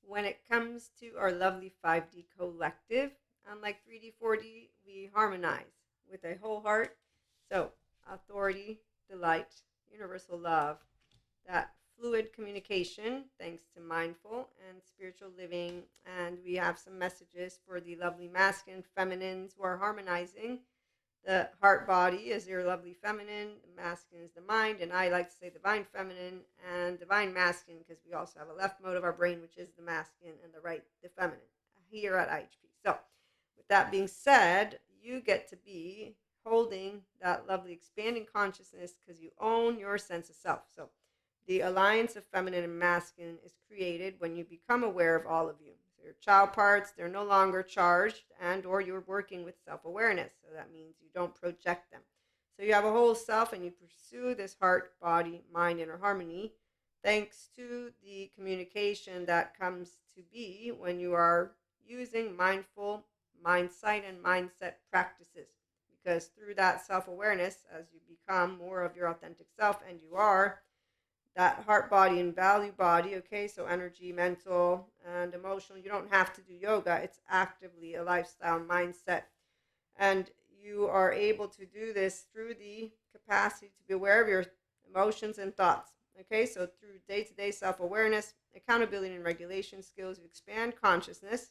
When it comes to our lovely 5D collective, unlike 3D, 4D, we harmonize with a whole heart. So, authority, delight, universal love, that fluid communication, thanks to mindful and spiritual living. And we have some messages for the lovely masculine, feminines who are harmonizing. The heart body is your lovely feminine, the masculine is the mind, and I like to say divine feminine and divine masculine because we also have a left mode of our brain, which is the masculine, and the right, the feminine, here at IHP. So, with that being said, you get to be holding that lovely expanding consciousness because you own your sense of self. So, the alliance of feminine and masculine is created when you become aware of all of you. So your child parts, they're no longer charged, and or you're working with self-awareness. So that means you don't project them. So you have a whole self and you pursue this heart, body, mind inner harmony thanks to the communication that comes to be when you are using mindful mindsight and mindset practices. Because through that self-awareness, as you become more of your authentic self, and you are that heart body and value body, okay, so energy, mental and emotional, you don't have to do yoga, it's actively a lifestyle mindset, and you are able to do this through the capacity to be aware of your emotions and thoughts, okay, so through day-to-day self-awareness, accountability and regulation skills, you expand consciousness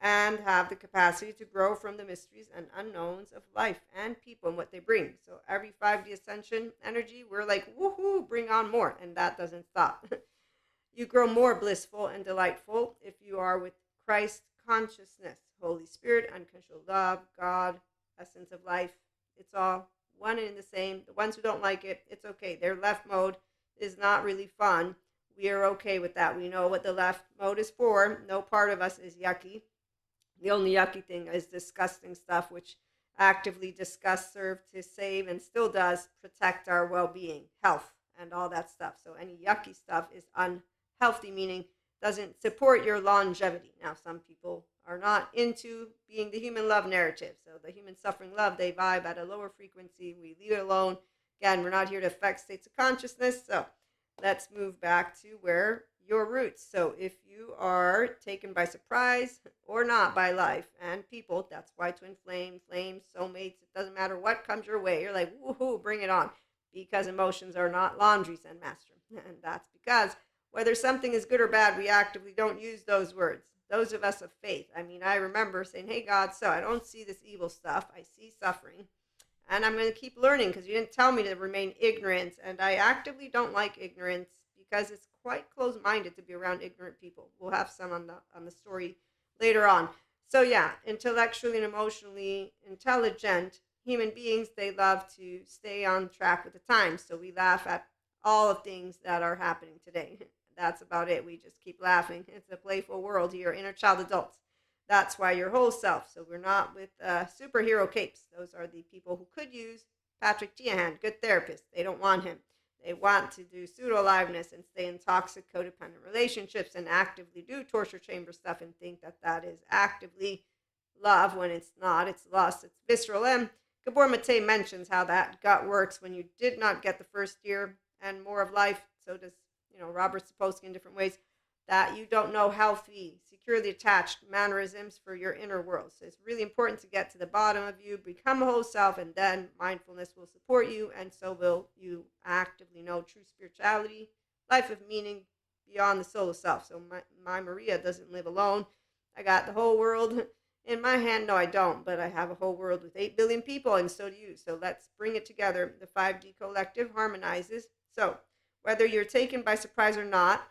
and have the capacity to grow from the mysteries and unknowns of life and people and what they bring. So every 5D ascension energy, we're like, woohoo, bring on more. And that doesn't stop. You grow more blissful and delightful if you are with Christ consciousness, Holy Spirit, unconditional love, God, essence of life. It's all one and the same. The ones who don't like it, it's okay. Their left mode is not really fun. We are okay with that. We know what the left mode is for. No part of us is yucky. The only yucky thing is disgusting stuff, which actively disgust served to save and still does protect our well-being, health, and all that stuff. So any yucky stuff is unhealthy, meaning doesn't support your longevity. Now, some people are not into being the human love narrative. So the human suffering love, they vibe at a lower frequency. We leave it alone. Again, we're not here to affect states of consciousness. So let's move back to where your roots. So if you are taken by surprise or not by life and people, that's why twin flame, flames, soulmates, it doesn't matter what comes your way. You're like, woohoo, bring it on. Because emotions are not laundry, said Master. And that's because whether something is good or bad, we actively don't use those words. Those of us of faith. I mean, I remember saying, hey, God, so I don't see this evil stuff. I see suffering. And I'm going to keep learning because you didn't tell me to remain ignorant. And I actively don't like ignorance because it's quite close-minded to be around ignorant people. We'll have some on the story later on. So yeah, intellectually and emotionally intelligent human beings, they love to stay on track with the times. So we laugh at all of things that are happening today. That's about it. We just keep laughing. It's a playful world here, inner child adults. That's why your whole self. So we're not with superhero capes. Those are the people who could use Patrick Tiahan, good therapist. They don't want him. They want to do pseudo aliveness and stay in toxic codependent relationships and actively do torture chamber stuff and think that that is actively love when it's not. It's lust. It's visceral. And Gabor Mate mentions how that gut works when you did not get the first year and more of life. So does Robert Sapolsky in different ways, that you don't know healthy, securely attached mannerisms for your inner world. So it's really important to get to the bottom of you, become a whole self, and then mindfulness will support you, and so will you actively know true spirituality, life of meaning beyond the solo self. So my Maria doesn't live alone. I got the whole world in my hand. No, I don't, but I have a whole world with 8 billion people, and so do you. So let's bring it together. The 5D collective harmonizes. So whether you're taken by surprise or not,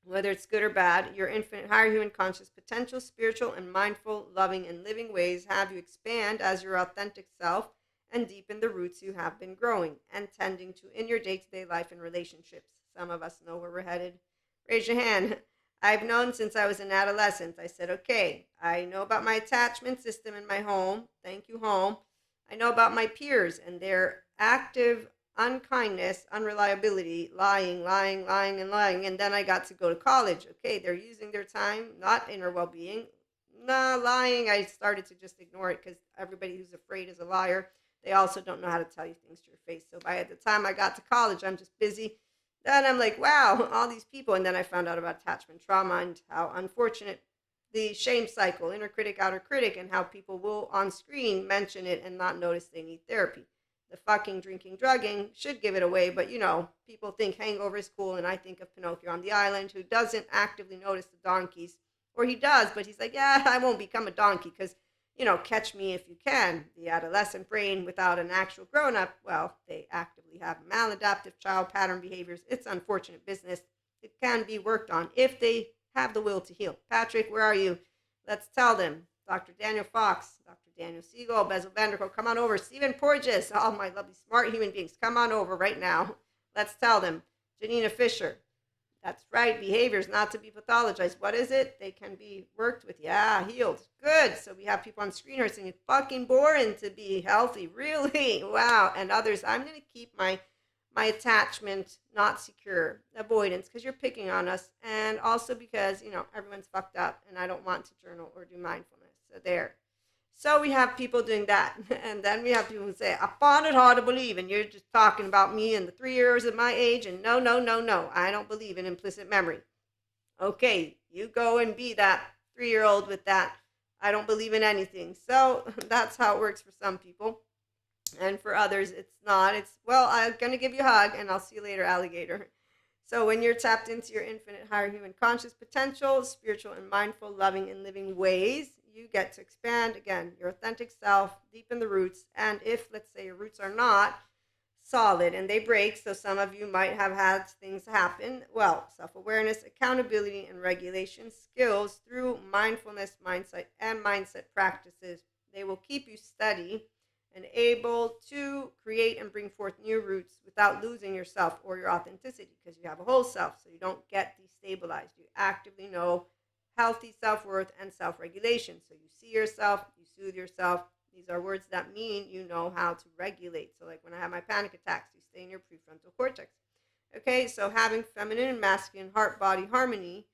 whether it's good or bad, your infinite higher human conscious potential, spiritual and mindful, loving and living ways have you expand as your authentic self and deepen the roots you have been growing and tending to in your day-to-day life and relationships. Some of us know where we're headed. Raise your hand. I've known since I was an adolescent. I said, okay, I know about my attachment system in my home. Thank you, home. I know about my peers and their active unkindness, unreliability, lying, and lying. And then I got to go to college. Okay, they're using their time, not inner well-being. Nah, lying, I started to just ignore it because everybody who's afraid is a liar. They also don't know how to tell you things to your face. So by the time I got to college, I'm just busy Then I'm like, wow, all these people. And then I found out about attachment trauma and how unfortunate the shame cycle, inner critic, outer critic, and how people will on screen mention it and not notice they need therapy. The fucking drinking, drugging should give it away, but people think hangover is cool, and I think of Pinocchio on the island who doesn't actively notice the donkeys, or he does, but he's like, yeah, I won't become a donkey because catch me if you can. The adolescent brain without an actual grown up, well, they actively have maladaptive child pattern behaviors. It's unfortunate business. It can be worked on if they have the will to heal. Patrick, where are you? Let's tell them. Dr. Daniel Fox, Dr. Daniel Siegel, Bezel Vanderkolk, come on over. Stephen Porges, all my lovely smart human beings, come on over right now. Let's tell them. Janina Fisher, that's right. Behaviors not to be pathologized. What is it? They can be worked with. Yeah, healed. Good. So we have people on screen who are saying it's fucking boring to be healthy. Really? Wow. And others, I'm going to keep my attachment not secure, avoidance, because you're picking on us, and also because everyone's fucked up, and I don't want to journal or do mindfulness. So there. So we have people doing that. And then we have people who say, I find it hard to believe. And you're just talking about me and the 3 years of my age. And no, no, no, no. I don't believe in implicit memory. Okay, you go and be that 3-year-old with that. I don't believe in anything. So that's how it works for some people. And for others, it's not. It's, well, I'm going to give you a hug and I'll see you later, alligator. So when you're tapped into your infinite higher human conscious potential, spiritual and mindful, loving and living ways, you get to expand again your authentic self, deepen the roots. And if, let's say, your roots are not solid and they break, so some of you might have had things happen, well, self-awareness, accountability, and regulation skills through mindfulness, mindset practices, they will keep you steady and able to create and bring forth new roots without losing yourself or your authenticity, because you have a whole self, so you don't get destabilized. You actively know healthy self-worth and self-regulation. So you see yourself, you soothe yourself. These are words that mean you know how to regulate. So like when I have my panic attacks, you stay in your prefrontal cortex. Okay, so having feminine and masculine heart-body harmony,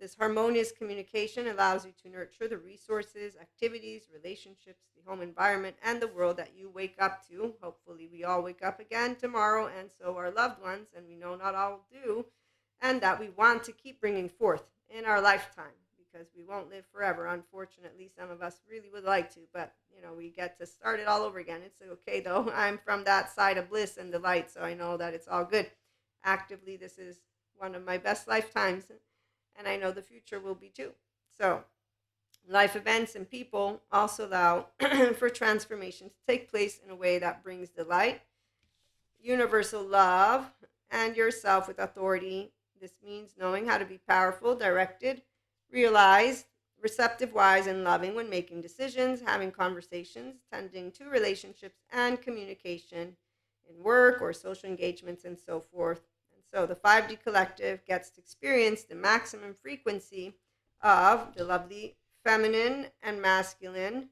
this harmonious communication allows you to nurture the resources, activities, relationships, the home environment, and the world that you wake up to. Hopefully, we all wake up again tomorrow, and so our loved ones, and we know not all do, and that we want to keep bringing forth in our lifetime, because we won't live forever. Unfortunately, some of us really would like to, but we get to start it all over again. It's okay though. I'm from that side of bliss and delight, so I know that it's all good. Actively, this is one of my best lifetimes, and I know the future will be too. So, life events and people also allow for transformation to take place in a way that brings delight, universal love, and yourself with authority. This means knowing how to be powerful, directed, realized, receptive, wise, and loving when making decisions, having conversations, tending to relationships and communication in work or social engagements, and so forth. And so the 5D collective gets to experience the maximum frequency of the lovely feminine and masculine,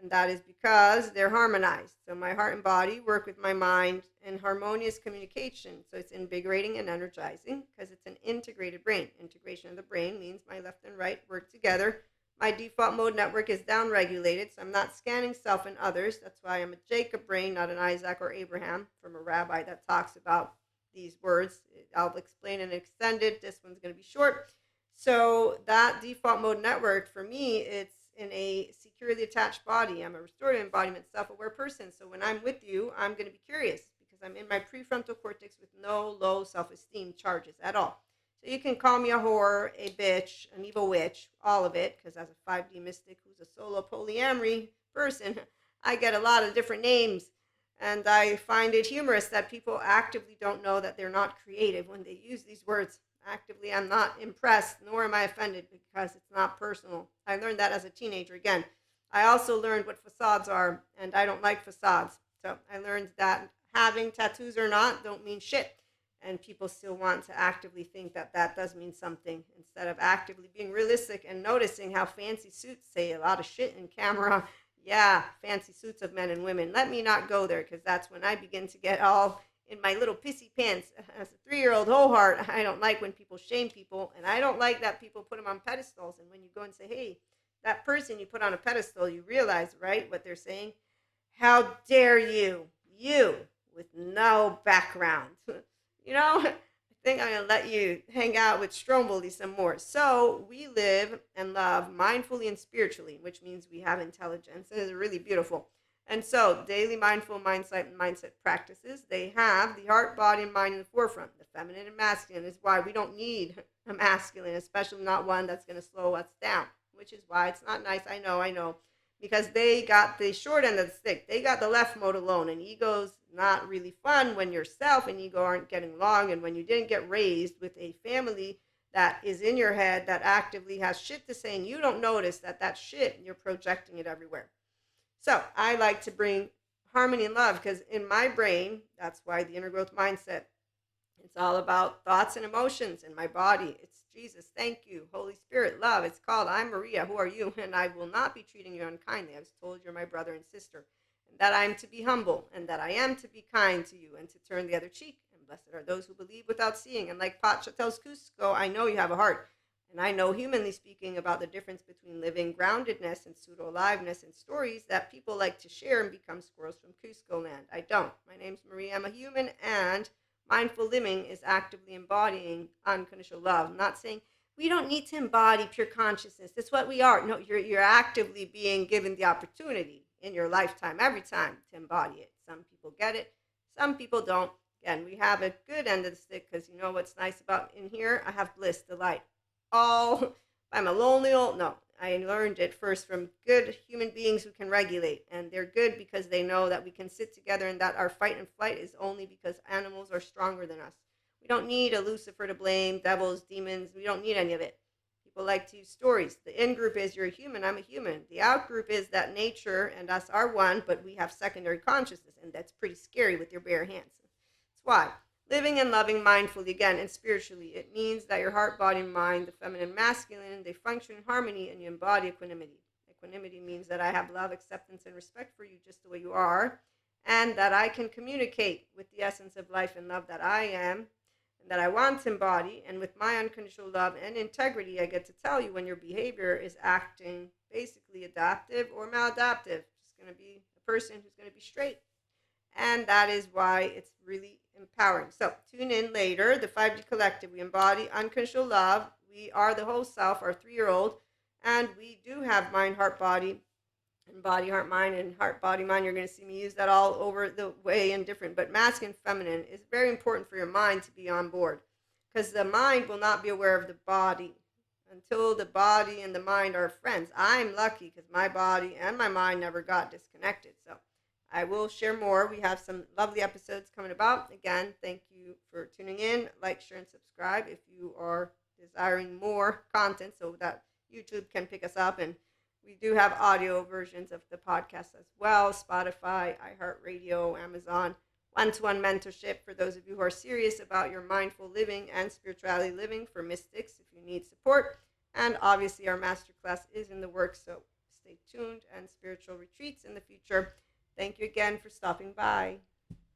and that is because they're harmonized. So my heart and body work with my mind in harmonious communication. So it's invigorating and energizing because it's an integrated brain. Integration of the brain means my left and right work together. My default mode network is downregulated, so I'm not scanning self and others. That's why I'm a Jacob brain, not an Isaac or Abraham, from a rabbi that talks about these words. I'll explain and extend it. This one's going to be short. So that default mode network, for me, it's in a securely attached body. I'm a restorative embodiment, self-aware person. So when I'm with you, I'm going to be curious because I'm in my prefrontal cortex with no low self-esteem charges at all. So you can call me a whore, a bitch, an evil witch, all of it, because as a 5D mystic who's a solo polyamory person, I get a lot of different names. And I find it humorous that people actively don't know that they're not creative when they use these words. Actively, I'm not impressed, nor am I offended, because it's not personal. I learned that as a teenager again. I also learned what facades are, and I don't like facades. So I learned that having tattoos or not don't mean shit. And people still want to actively think that that does mean something, instead of actively being realistic and noticing how fancy suits say a lot of shit in camera. Yeah, fancy suits of men and women. Let me not go there, because that's when I begin to get all in my little pissy pants. As a 3-year-old whole heart, I don't like when people shame people, and I don't like that people put them on pedestals. And when you go and say, hey, that person you put on a pedestal, you realize, right, what they're saying? How dare you with no background. I think I'm going to let you hang out with Stromboli some more. So we live and love mindfully and spiritually, which means we have intelligence. It is really beautiful. And so daily mindful mindset practices, they have the heart, body, and mind in the forefront. The feminine and masculine is why we don't need a masculine, especially not one that's going to slow us down, which is why it's not nice. I know, because they got the short end of the stick. They got the left mode alone, and ego's not really fun when yourself and ego aren't getting along, and when you didn't get raised with a family that is in your head that actively has shit to say, and you don't notice that shit, and you're projecting it everywhere. So I like to bring harmony and love because in my brain, that's why the inner growth mindset, it's all about thoughts and emotions in my body. It's Jesus, thank you, Holy Spirit, love. It's called I'm Maria, who are you? And I will not be treating you unkindly. I was told you're my brother and sister. And that I'm to be humble and that I am to be kind to you and to turn the other cheek. And blessed are those who believe without seeing. And like Pacha tells Cusco, I know you have a heart. And I know, humanly speaking, about the difference between living groundedness and pseudo aliveness and stories that people like to share and become squirrels from Cusco land. I don't. My name's Maria. I'm a human, and mindful living is actively embodying unconditional love. I'm not saying we don't need to embody pure consciousness. That's what we are. No, you're actively being given the opportunity in your lifetime, every time, to embody it. Some people get it, some people don't. Again, we have a good end of the stick because you know what's nice about in here? I have bliss, delight. All, I'm a lonely old, no, I learned it first from good human beings who can regulate, and they're good because they know that we can sit together and that our fight and flight is only because animals are stronger than us. We don't need a Lucifer to blame, devils, demons. We don't need any of it. People like to use stories. The in group is you're a human, I'm a human. The out group is that nature and us are one, but we have secondary consciousness, and that's pretty scary with your bare hands. That's why. Living and loving mindfully, again, and spiritually, it means that your heart, body, and mind, the feminine and masculine, they function in harmony and you embody equanimity. Equanimity means that I have love, acceptance, and respect for you just the way you are, and that I can communicate with the essence of life and love that I am, and that I want to embody. And with my unconditional love and integrity, I get to tell you when your behavior is acting basically adaptive or maladaptive. Just going to be a person who's going to be straight. And that is why it's really empowering. So tune in later. The 5D Collective. We embody unconditional love. We are the whole self, our 3-year-old. And we do have mind, heart, body, and body, heart, mind, and heart, body, mind. You're going to see me use that all over the way and different. But masculine, feminine is very important for your mind to be on board. Because the mind will not be aware of the body until the body and the mind are friends. I'm lucky because my body and my mind never got disconnected. So I will share more. We have some lovely episodes coming about. Again, thank you for tuning in. Like, share, and subscribe if you are desiring more content so that YouTube can pick us up. And we do have audio versions of the podcast as well. Spotify, iHeartRadio, Amazon. One-to-one mentorship for those of you who are serious about your mindful living and spirituality living, for mystics if you need support. And obviously our masterclass is in the works, so stay tuned, and spiritual retreats in the future. Thank you again for stopping by.